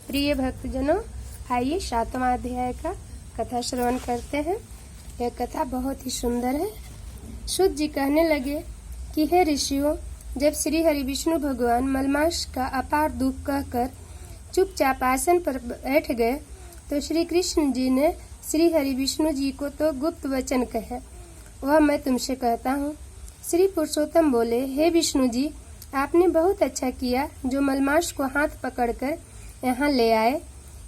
प्रिय भक्तजनों, आइए 7वां अध्याय का कथा श्रवण करते हैं। यह कथा बहुत ही सुंदर है। शुद्ध जी कहने लगे कि हे ऋषियों, जब श्री हरि विष्णु भगवान मलमास का अपार दुख कहकर चुपचाप आसन पर बैठ गए तो श्री कृष्ण जी ने श्री हरि विष्णु जी को तो गुप्त वचन कहे, वह मैं तुमसे कहता हूँ। श्री पुरुषोत्तम बोले, हे विष्णु जी, आपने बहुत अच्छा किया जो मलमास को हाथ पकड़कर यहाँ ले आए।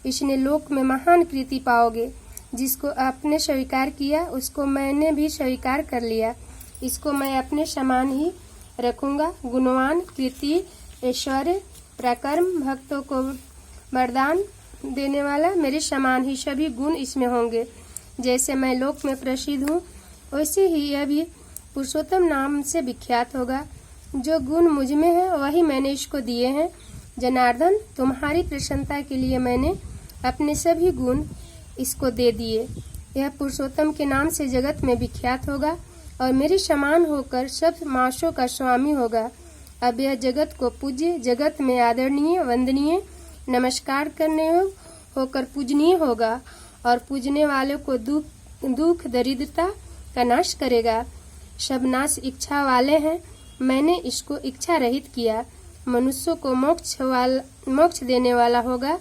इसने लोक में महान कृति पाओगे। जिसको आपने स्वीकार किया उसको मैंने भी स्वीकार कर लिया। इसको मैं अपने समान ही रखूंगा। गुणवान, कीर्ति, ऐश्वर्य, पराक्रम, भक्तों को वरदान देने वाला, मेरे समान ही सभी गुण इसमें होंगे। जैसे मैं लोक में प्रसिद्ध हूँ वैसे ही यह भी पुरुषोत्तम नाम से विख्यात होगा। जो गुण मुझ में है वही मैंने इसको दिए हैं। जनार्दन, तुम्हारी प्रसन्नता के लिए मैंने अपने सभी गुण इसको दे दिए। यह पुरुषोत्तम के नाम से जगत में विख्यात होगा और मेरे समान होकर सब मासों का स्वामी होगा। अब यह जगत को पूज्य, जगत में आदरणीय, वंदनीय, नमस्कार करने होकर पूजनीय होगा और पूजने वालों को दुख दरिद्रता का नाश करेगा। सब नाश इच्छा वाले हैं, मैंने इसको इच्छा रहित किया। मनुष्यों को मोक्ष देने वाला होगा।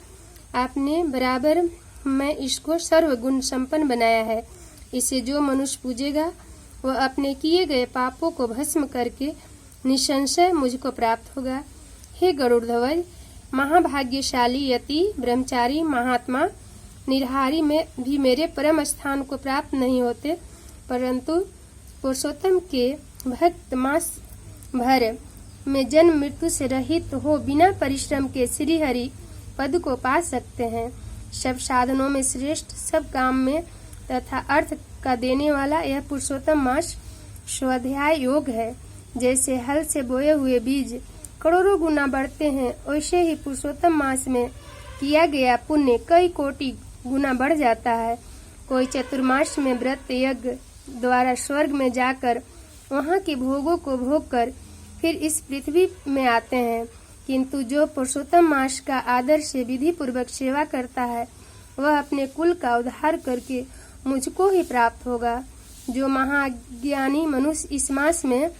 आपने बराबर मैं इसको सर्वगुण संपन्न बनाया है। इसे जो मनुष्य पूजेगा वह अपने किए गए पापों को भस्म करके निसंशय मुझको प्राप्त होगा। हे गरुड़ध्वज, महाभाग्यशाली यति, ब्रह्मचारी, महात्मा, निर्हारी में भी मेरे परम स्थान को प्राप्त नहीं होते, परंतु पुरुषोत्तम के भक्त मास भर में जन्म मृत्यु से रहित हो बिना परिश्रम के श्री हरि पद को पा सकते हैं। सब साधनों में श्रेष्ठ, सब काम में तथा अर्थ का देने वाला यह पुरुषोत्तम मास स्वाध्याय योग है। जैसे हल से बोए हुए बीज करोड़ों गुना बढ़ते हैं, वैसे ही पुरुषोत्तम मास में किया गया पुण्य कई कोटि गुना बढ़ जाता है। कोई चतुर्मास में व्रत यज्ञ द्वारा स्वर्ग में जाकर वहाँ के भोगों को भोग कर फिर इस पृथ्वी में आते हैं, किंतु जो पुरुषोत्तम मास का आदर से विधि पूर्वक सेवा करता है वह अपने कुल का उद्धार करके मुझको ही प्राप्त होगा। जो महाज्ञानी मनुष्य इस मास में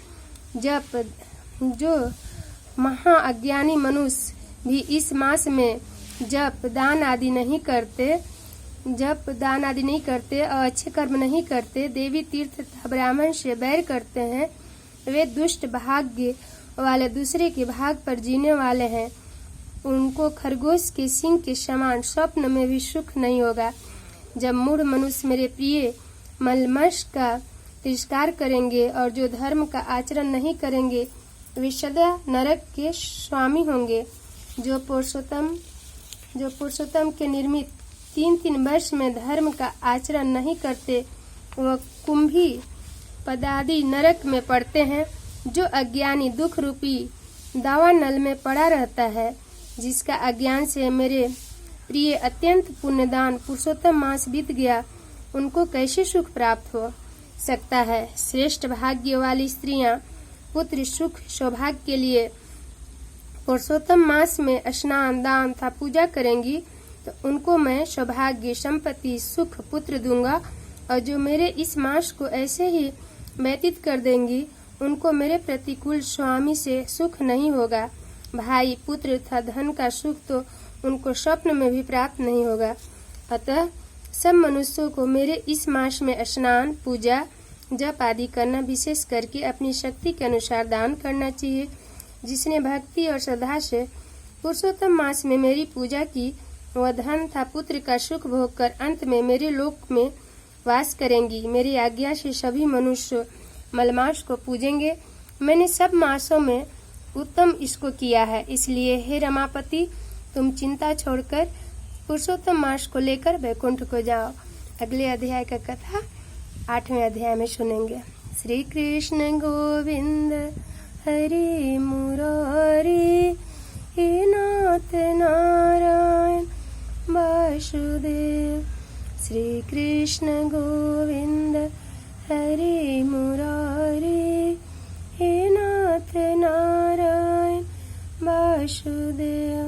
भी इस मास में जप दान आदि नहीं करते और अच्छे कर्म नहीं करते, देवी तीर्थ तथा ब्राह्मण से बैर करते हैं, वे दुष्ट भाग्य वाले दूसरे के भाग पर जीने वाले हैं। उनको खरगोश के सिंह के समान स्वप्न में भी सुख नहीं होगा। जब मूढ़ मनुष्य मेरे प्रिय मलमस का तिरस्कार करेंगे और जो धर्म का आचरण नहीं करेंगे वे सदा नरक के स्वामी होंगे। जो पुरुषोत्तम के निर्मित 3 वर्ष में धर्म का आचरण नहीं करते वह कुंभी पदादि नरक में पड़ते हैं। जो अज्ञानी दुख रूपी दावानल में पड़ा रहता है, जिसका अज्ञान से मेरे प्रिय अत्यंत पुण्यदान पुरुषोत्तम मास बीत गया, उनको कैसे सुख प्राप्त हो सकता है। श्रेष्ठ भाग्य वाली स्त्रियां पुत्र सुख सौभाग्य के लिए पुरुषोत्तम मास में स्नान, दान तथा पूजा करेंगी तो उनको मैं सौभाग्य, संपत्ति, सुख, पुत्र दूंगा। और जो मेरे इस मास को ऐसे ही व्यतीत कर देंगी उनको मेरे प्रतिकूल स्वामी से सुख नहीं होगा। भाई, पुत्र तथा धन का सुख तो उनको स्वप्न में भी प्राप्त नहीं होगा। अतः सब मनुष्यों को मेरे इस मास में स्नान, पूजा, जप आदि करना, विशेष करके अपनी शक्ति के अनुसार दान करना चाहिए। जिसने भक्ति और श्रद्धा से पुरुषोत्तम मास में मेरी पूजा की वह धन तथा पुत्र का सुख भोग कर अंत में मेरे लोक में वास करेंगी। मेरी आज्ञा से सभी मनुष्य मलमास को पूजेंगे। मैंने सब मासों में उत्तम इसको किया है, इसलिए हे रमापति, तुम चिंता छोड़कर पुरुषोत्तम मास को लेकर वैकुंठ को जाओ। अगले अध्याय का कथा 8वें अध्याय में सुनेंगे। श्री कृष्ण गोविंद हरि मुरारी, हे नाथ नारायण वासुदेव। श्री कृष्ण गोविंद हरि मुरारी, हे नाथ नारायण वासुदेव।